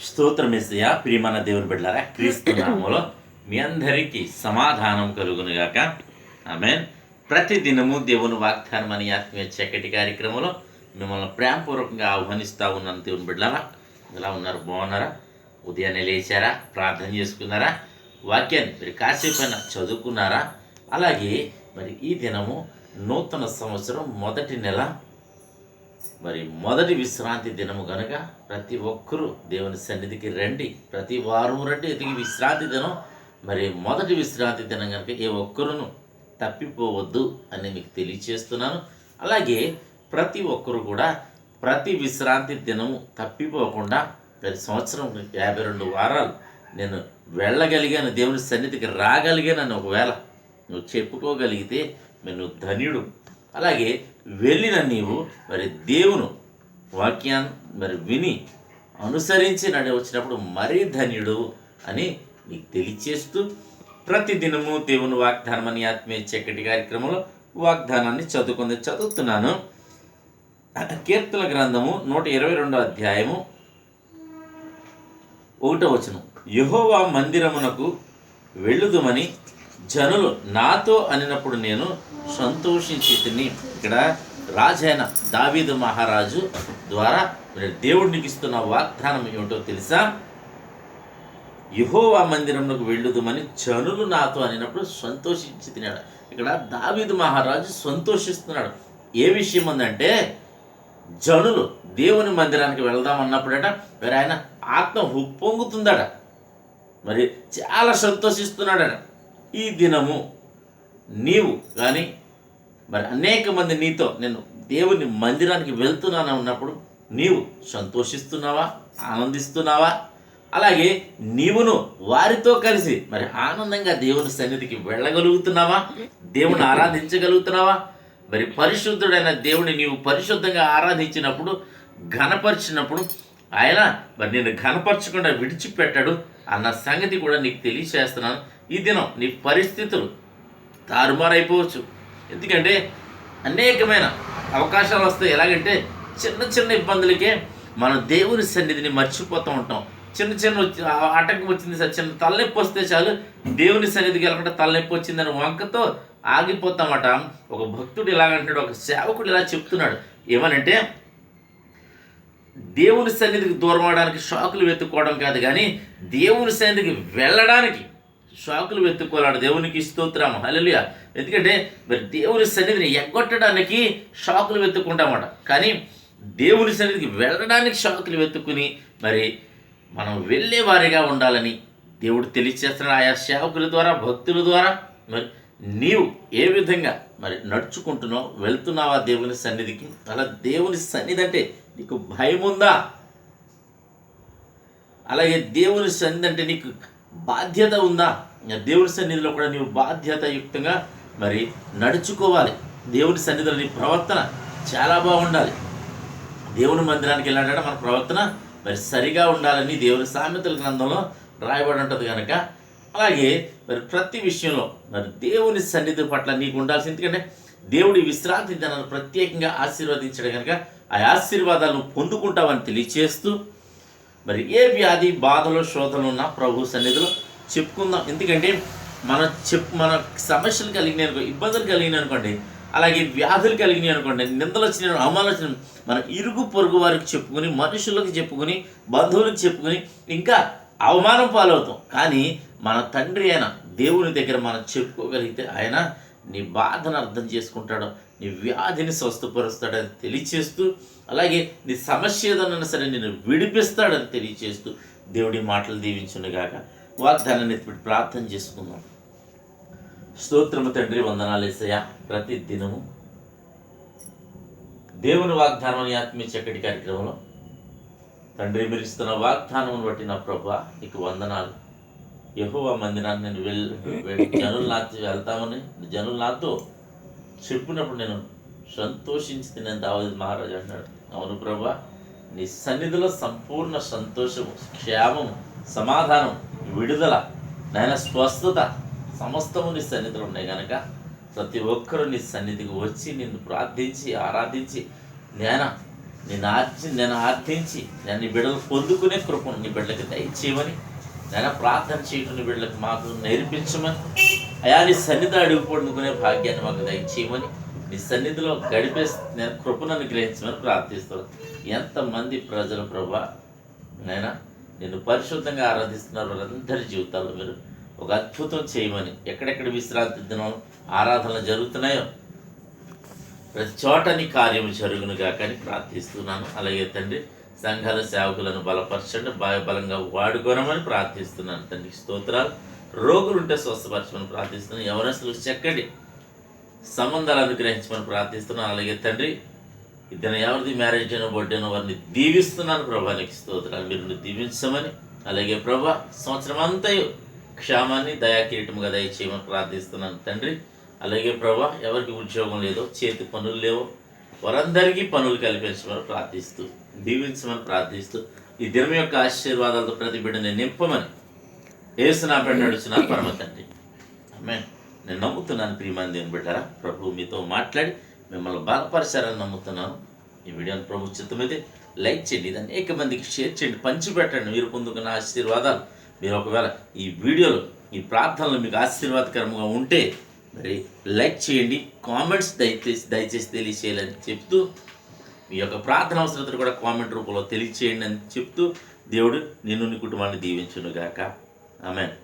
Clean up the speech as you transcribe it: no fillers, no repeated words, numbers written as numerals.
స్తోత్రమేసయ్య. ప్రియమైన దేవుని బిడ్డలారా, క్రీస్తు నామములో మీ అందరికీ సమాధానం కలుగునుగాక. ఆమేన్. ప్రతి దినము దేవుని వాగ్దానం అని ఆత్మీయ చక్కటి కార్యక్రమంలో మిమ్మల్ని ప్రేమపూర్వకంగా ఆహ్వానిస్తూ ఉన్నాను. దేవుని బిడ్డలారా, ఎలా ఉన్నారు? బాగున్నారా? ఉదయాన్నే లేచారా? ప్రార్థన చేసుకున్నారా? వాక్యాన్ని మీరు కాసేపైనా చదువుకున్నారా? అలాగే మరి ఈ దినము నూతన సంవత్సరం మొదటి నెల, మరి మొదటి విశ్రాంతి దినము కనుక ప్రతి ఒక్కరూ దేవుని సన్నిధికి రండి. ప్రతి వారం రండి. ఇది విశ్రాంతి దినం, మరి మొదటి విశ్రాంతి దినం కనుక ఏ ఒక్కరును తప్పిపోవద్దు అని మీకు తెలియచేస్తున్నాను. అలాగే ప్రతి ఒక్కరు కూడా ప్రతి విశ్రాంతి దినము తప్పిపోకుండా ప్రతి సంవత్సరం 52 వారాలు నేను వెళ్ళగలిగాను, దేవుని సన్నిధికి రాగలిగానని ఒకవేళ నువ్వు చెప్పుకోగలిగితే మరి నువ్వు ధన్యుడు. అలాగే వెళ్ళిన నీవు మరి దేవుని వాక్యాన్ని మరి విని అనుసరించి వచ్చినప్పుడు మరీ ధన్యుడు అని నీకు తెలియచేస్తూ ప్రతి దినము దేవుని వాగ్దానం అని ఆత్మీయ చక్కటి కార్యక్రమంలో వాగ్దానాన్ని చదువుతున్నాను. కీర్తన గ్రంథము 122 అధ్యాయము 1వ వచనం. యెహోవా మందిరమునకు వెళ్ళుదుమని జనులు నాతో అనినప్పుడు నేను సంతోషించి తిని. ఇక్కడ రాజైన దావీదు మహారాజు ద్వారా దేవుడికి ఇస్తున్న వాగ్దానం ఏమిటో తెలుసా? యెహోవా మందిరమునకు వెళ్ళుదుమని జనులు నాతో అనినప్పుడు సంతోషించి తినాడు. ఇక్కడ దావీదు మహారాజు సంతోషిస్తున్నాడు. ఏ విషయం ఉందంటే, జనులు దేవుని మందిరానికి వెళ్దామన్నప్పుడట మరి ఆయన ఆత్మ ఉప్పొంగుతుందట, మరి చాలా సంతోషిస్తున్నాడట. ఈ దినము నీవు కానీ మరి అనేక మంది నీతో నేను దేవుని మందిరానికి వెళ్తున్నాను అన్నప్పుడు నీవు సంతోషిస్తున్నావా? ఆనందిస్తున్నావా? అలాగే నీవును వారితో కలిసి మరి ఆనందంగా దేవుని సన్నిధికి వెళ్ళగలుగుతున్నావా? దేవుని ఆరాధించగలుగుతున్నావా? మరి పరిశుద్ధుడైన దేవుని నీవు పరిశుద్ధంగా ఆరాధించినప్పుడు, ఘనపరిచినప్పుడు ఆయన మరి నేను ఘనపరచకుండా విడిచిపెట్టాడు అన్న సంగతి కూడా నీకు తెలియచేస్తున్నాను. ఈ దినం నీ పరిస్థితులు తారుమారైపోవచ్చు. ఎందుకంటే అనేకమైన అవకాశాలు వస్తాయి. ఎలాగంటే చిన్న చిన్న ఇబ్బందులకే మనం దేవుని సన్నిధిని మర్చిపోతూ ఉంటాం. చిన్న ఆటంకం వచ్చింది సార్, చిన్న తలనొప్పి వస్తే చాలు దేవుని సన్నిధికి వెళ్ళకుండా తలనొప్పి వచ్చిందని వంకతో ఆగిపోతామట. ఒక భక్తుడు ఇలాగంటాడు, ఒక సేవకుడు ఇలా చెప్తున్నాడు. ఏమనంటే, దేవుని సన్నిధికి దూరం అవడానికి షాకులు వెతుక్కోవడం కాదు, కానీ దేవుని సన్నిధికి వెళ్ళడానికి షాకులు వెతుక్కోవాలన్నాడు. దేవునికి స్తోత్రం, హల్లెలూయా. ఎందుకంటే మరి దేవుని సన్నిధిని ఎగ్గొట్టడానికి షాకులు వెతుక్కుంటామట, కానీ దేవుని సన్నిధికి వెళ్ళడానికి షాకులు వెతుక్కుని మరి మనం వెళ్ళే వారిగా ఉండాలని దేవుడు తెలియచేస్తున్నాడు. ఆయా సేవకుల ద్వారా, భక్తుల ద్వారా మరి నీవు ఏ విధంగా మరి నడుచుకుంటున్నావు, వెళ్తున్నావా దేవుని సన్నిధికి? అలా దేవుని సన్నిధి అంటే నీకు భయం ఉందా? అలాగే దేవుని సన్నిధి అంటే నీకు బాధ్యత ఉందా? దేవుని సన్నిధిలో కూడా నీవు బాధ్యతాయుక్తంగా మరి నడుచుకోవాలి. దేవుని సన్నిధిలో నీ ప్రవర్తన చాలా బాగుండాలి. దేవుని మందిరానికి వెళ్ళాడంటే మన ప్రవర్తన మరి సరిగా ఉండాలని దేవుని సామెతల గ్రంథంలో రాయబడి ఉంటుంది కనుక, అలాగే మరి ప్రతి విషయంలో మరి దేవుని సన్నిధి పట్ల నీకు ఉండాల్సి. ఎందుకంటే దేవుడి విశ్రాంతి దినాన్ని ప్రత్యేకంగా ఆశీర్వదించడం కనుక ఆ ఆశీర్వాదాలను పొందుకుంటామని తెలియచేస్తూ మరి ఏ వ్యాధి, బాధలు, శోధనలు ఉన్నా ప్రభు సన్నిధిలో చెప్పుకుందాం. ఎందుకంటే మన సమస్యలు కలిగినాయి అనుకో, ఇబ్బందులు కలిగినాయి అనుకోండి, అలాగే వ్యాధులు కలిగినాయి అనుకోండి, నిందలు వచ్చినాయి, అవమానాలు వచ్చినాయి, మన ఇరుగు పొరుగు వారికి చెప్పుకుని, మనుషులకు చెప్పుకుని, బంధువులకు చెప్పుకుని ఇంకా అవమానం పాలవుతాం. కానీ మన తండ్రి అయిన దేవుని దగ్గర మనం చెప్పుకోగలిగితే ఆయన నీ బాధను అర్థం చేసుకుంటాడు, నీ వ్యాధిని స్వస్థపరుస్తాడని తెలియచేస్తూ, అలాగే నీ సమస్య ఏదన్నా సరే నేను విడిపిస్తాడని తెలియచేస్తూ దేవుడి మాటలు దీవించునుగాక. వాగ్దానాన్ని ఎత్తిపెట్టి ప్రార్థన చేసుకుందాం. స్తోత్రము తండ్రి, వందనాలు యేసయ్యా. ప్రతి దినము దేవుని వాగ్దానం అని ఆత్మీయ చక్కటి కార్యక్రమంలో తండ్రి మీరు ఇస్తున్న వాగ్దానం బట్టి నా ప్రభువా నీకు వందనాలు. యెహోవా మందిరాన్ని నేను జనులు నాతో వెళ్తామని జనులు నాతో చెప్పినప్పుడు నేను సంతోషించి తినే దావీదు మహారాజు అన్నాడు. అవును ప్రభువా, నీ సన్నిధిలో సంపూర్ణ సంతోషము, క్షేమము, సమాధానం, విడుదల, నాయన స్వస్థత సమస్తము నీ సన్నిధిలో ఉన్నాయి కనుక ప్రతి ఒక్కరూ నీ సన్నిధికి వచ్చి నిన్ను ప్రార్థించి ఆరాధించి నాయన నేను ఆర్థించి నీ బిడ్డలు పొందుకునే కృపను నీ బిడ్డలకి దయచేయమని నేను ప్రార్థన చేయటం నీ బిడ్డలకు మాకు నేర్పించమని అయా నీ సన్నిధి అడుగు పొందుకునే భాగ్యాన్ని మాకు దయచేయమని నీ సన్నిధిలో గడిపే నేను కృపను అనుగ్రహించమని ప్రార్థిస్తున్నాను. ఎంతమంది ప్రజలు ప్రభా నైనా నేను పరిశుద్ధంగా ఆరాధిస్తున్నారు వారందరి జీవితాల్లో మీరు ఒక అద్భుతం చేయమని, ఎక్కడెక్కడ విశ్రాంతి దినం ఆరాధనలు జరుగుతున్నాయో ప్రతి చోట నీ కార్యము జరుగునుగా కానీ ప్రార్థిస్తున్నాను. అలాగే తండ్రి సంఘాల సేవకులను బలపరచండి, బలంగా వాడుకోనమని ప్రార్థిస్తున్నాను తండ్రి. స్తోత్రాలు. రోగులుంటే స్వస్థపరచమని ప్రార్థిస్తున్నాను. యవనస్తులు చక్కటి సంబంధాలు అనుగ్రహించమని ప్రార్థిస్తున్నాను. అలాగే తండ్రి ఇద్దరు ఎవరిది మ్యారేజ్ అయిన బర్త్డేనో వారిని దీవిస్తున్నాను ప్రభా, నీకు స్తోత్రాలు. మీరు దీవించమని, అలాగే ప్రభా సంవత్సరం అంతయు క్షేమాన్ని దయాకిరీటముగా దయచేయమని ప్రార్థిస్తున్నాను తండ్రి. అలాగే ప్రభా ఎవరికి ఉద్యోగం లేదో, చేతి పనులు లేవో వారందరికీ పనులు కల్పించమని ప్రార్థిస్తూ దీవించమని ప్రార్థిస్తూ ఈ దినం యొక్క ఆశీర్వాదాలతో ప్రతి బిడ్డని నింపమని యేసు నామమున నడుచున్నాను పరమ తండ్రి. ఆమేన్. నేను నమ్ముతున్నాను ప్రియమైన దేవుని బిడ్డలారా, ప్రభు మీతో మాట్లాడి మిమ్మల్ని బలపరిచారని నమ్ముతున్నాను. ఈ వీడియోని ప్రభు చిత్తమైతే లైక్ చేయండి, దాన్ని అనేక మందికి షేర్ చేయండి, పంచిపెట్టండి. మీరు పొందుకున్న ఆశీర్వాదాలు మీరు ఒకవేళ ఈ వీడియోలో ఈ ప్రార్థనలు మీకు ఆశీర్వాదకరంగా ఉంటే మరి లైక్ చేయండి, కామెంట్స్ దయచేసి తెలియచేయాలని చెప్తూ మీ యొక్క ప్రార్థన అవసరతను కూడా కామెంట్ రూపంలో తెలియచేయండి అని చెప్తూ దేవుడు నిన్ను నీ కుటుంబాన్ని దీవించునుగాక. ఆమేన్.